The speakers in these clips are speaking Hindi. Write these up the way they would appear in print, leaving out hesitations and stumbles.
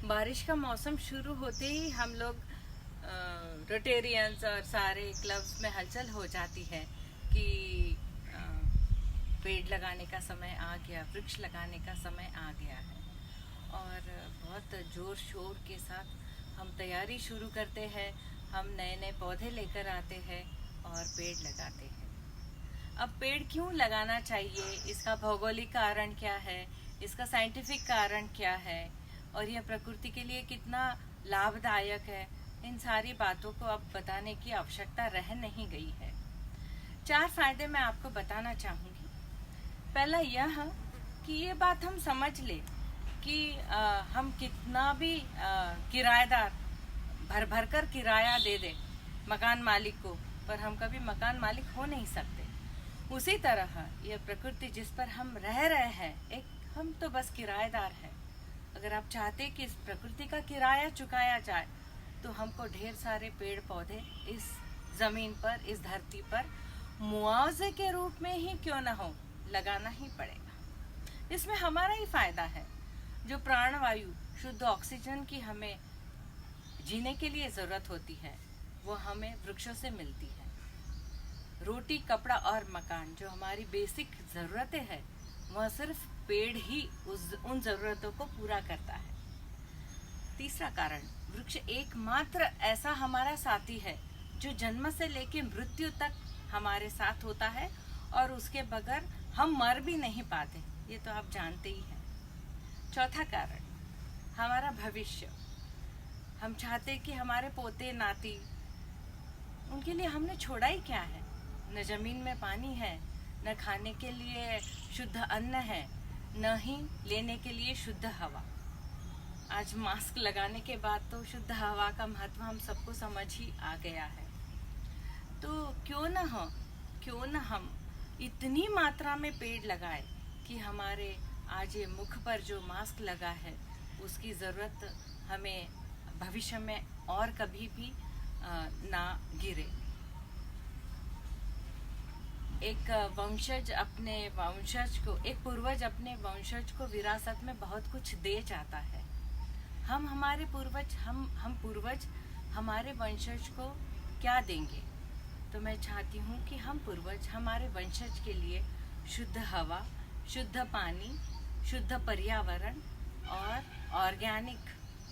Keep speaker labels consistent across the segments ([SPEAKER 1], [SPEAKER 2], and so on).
[SPEAKER 1] बारिश का मौसम शुरू होते ही हम लोग रोटेरियंस और सारे क्लब्स में हलचल हो जाती है कि अ, पेड़ लगाने का समय आ गया, वृक्ष लगाने का समय आ गया है। और बहुत जोर शोर के साथ हम तैयारी शुरू करते हैं। हम नए नए पौधे लेकर आते हैं और पेड़ लगाते हैं। अब पेड़ क्यों लगाना चाहिए, इसका भौगोलिक कारण क्या है, इसका साइंटिफिक कारण क्या है और यह प्रकृति के लिए कितना लाभदायक है, इन सारी बातों को अब बताने की आवश्यकता रह नहीं गई है। 4 फायदे मैं आपको बताना चाहूँगी। पहला यह कि ये बात हम समझ ले कि हम कितना भी किराएदार भर भर कर किराया दे दें मकान मालिक को, पर हम कभी मकान मालिक हो नहीं सकते। उसी तरह यह प्रकृति जिस पर हम रह रहे हैं, एक हम तो बस किराएदार हैं। अगर आप चाहते कि इस प्रकृति का किराया चुकाया जाए तो हमको ढेर सारे पेड़ पौधे इस जमीन पर, इस धरती पर मुआवजे के रूप में ही क्यों न हो, लगाना ही पड़ेगा। इसमें हमारा ही फायदा है। जो प्राणवायु, शुद्ध ऑक्सीजन की हमें जीने के लिए जरूरत होती है, वो हमें वृक्षों से मिलती है। रोटी, कपड़ा और मकान, जो हमारी बेसिक जरूरतें हैं, वह सिर्फ पेड़ ही उन जरूरतों को पूरा करता है। तीसरा कारण, वृक्ष एकमात्र ऐसा हमारा साथी है जो जन्म से लेकर मृत्यु तक हमारे साथ होता है और उसके बगैर हम मर भी नहीं पाते, ये तो आप जानते ही हैं। चौथा कारण, हमारा भविष्य। हम चाहते कि हमारे पोते नाती, उनके लिए हमने छोड़ा ही क्या है। न जमीन में पानी है, न खाने के लिए शुद्ध अन्न है, न ही लेने के लिए शुद्ध हवा। आज मास्क लगाने के बाद तो शुद्ध हवा का महत्व हम सबको समझ ही आ गया है। तो क्यों न हम इतनी मात्रा में पेड़ लगाए कि हमारे आज ये मुख पर जो मास्क लगा है उसकी ज़रूरत हमें भविष्य में और कभी भी ना गिरे। एक पूर्वज अपने वंशज को विरासत में बहुत कुछ दे जाता है। हम पूर्वज हमारे वंशज को क्या देंगे? तो मैं चाहती हूँ कि हम पूर्वज हमारे वंशज के लिए शुद्ध हवा, शुद्ध पानी, शुद्ध पर्यावरण और ऑर्गेनिक,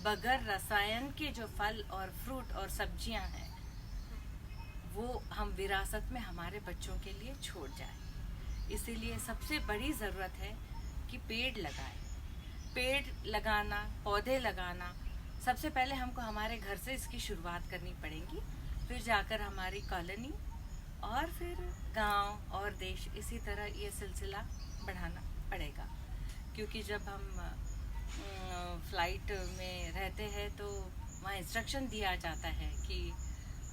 [SPEAKER 1] बगैर रसायन के जो फल और फ्रूट और सब्जियां हैं, वो हम विरासत में हमारे बच्चों के लिए छोड़ जाए। इसीलिए सबसे बड़ी ज़रूरत है कि पेड़ लगाएं। पेड़ लगाना, पौधे लगाना, सबसे पहले हमको हमारे घर से इसकी शुरुआत करनी पड़ेगी, फिर जाकर हमारी कॉलोनी और फिर गांव और देश, इसी तरह ये सिलसिला बढ़ाना पड़ेगा। क्योंकि जब हम फ्लाइट में रहते हैं तो वहाँ इंस्ट्रक्शन दिया जाता है कि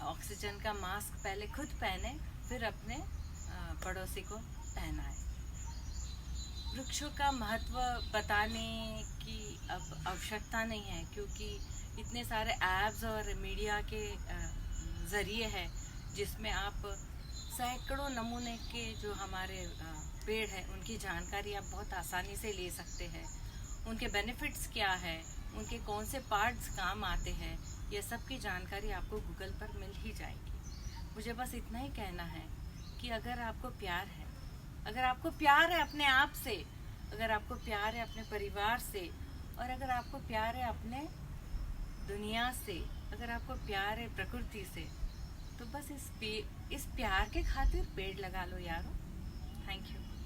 [SPEAKER 1] ऑक्सीजन का मास्क पहले खुद पहने, फिर अपने पड़ोसी को पहनाए। वृक्षों का महत्व बताने की अब आवश्यकता नहीं है, क्योंकि इतने सारे ऐप्स और मीडिया के ज़रिए है जिसमें आप सैकड़ों नमूने के जो हमारे पेड़ हैं उनकी जानकारी आप बहुत आसानी से ले सकते हैं। उनके बेनिफिट्स क्या है, उनके कौन से पार्ट्स काम आते हैं, ये सब की जानकारी आपको गूगल पर मिल ही जाएगी। मुझे बस इतना ही कहना है कि अगर आपको प्यार है, अगर आपको प्यार है अपने आप से, अगर आपको प्यार है अपने परिवार से, और अगर आपको प्यार है अपने दुनिया से, अगर आपको प्यार है प्रकृति से, तो बस इस प्यार के खातिर पेड़ लगा लो यारो। Thank you.